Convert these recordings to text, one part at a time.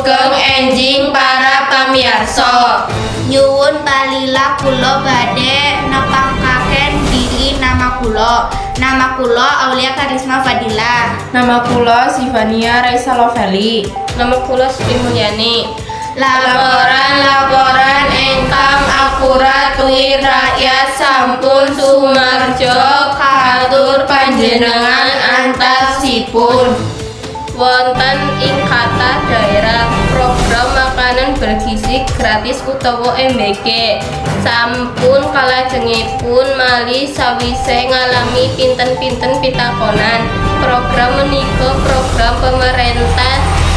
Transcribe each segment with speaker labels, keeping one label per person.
Speaker 1: sugeng enjing para pamirsa.
Speaker 2: Nyuwun palila kula badhe nepangaken diri nama kula. Nama kula Aulia Karisma Fadila.
Speaker 1: Nama kula Sivania Raisa Lovely. Nama kula Sri Mulyani. Laporan ingkang akurat wi rakyat sampun sumarjo katur panjenengan antasipun. Wonten ing kathah daerah program makanan bergizi gratis utawa MBG sampun kalajengipun malih sawise ngalami pinten-pinten pitakonan. Program menika program pemerintah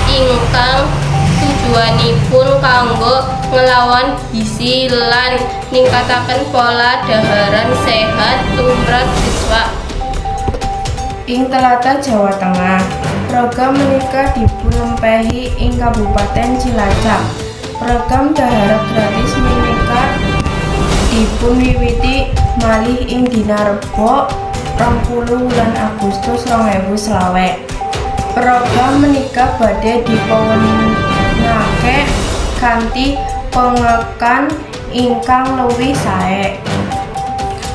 Speaker 1: ingkang tujuanipun kanggo nglawan gizi lan ningkataken pola daharan sehat tumrap siswa
Speaker 3: Ing Tlatah Jawa Tengah, program menika dipunlempehi ing Kabupaten Cilacap. Program daharat gratis menika dipunwiwiti malih ing dina Rebo 20 wulan Agustus 2020. Program menika badhe dipunginake kanthi pengekan ingkang luwih sae.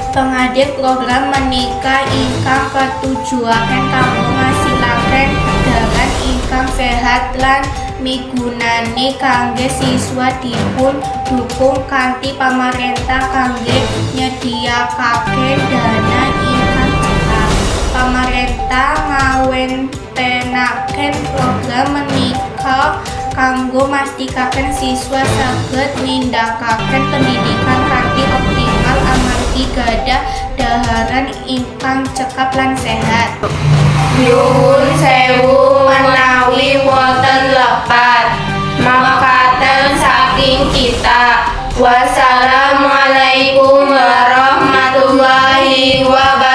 Speaker 2: Pengadil program menika ingkang katujuaken kanggo ngasilaken daharan ingkang sehat lan migunani kangge siswa dipun dukung kanthi pamarentah kangge nyediakaken dana ingkang cekap. Pamarentah ngawentenaken program menika kanggo mastikaken siswa saged nindakaken pendidikan kanthi optimal amargi gadah daharan ingkang cekap lan sehat.
Speaker 1: Nyuwun sewu menawi wonten lepat makaten saking kita. Wassalamualaikum warahmatullahi wabarakatuh.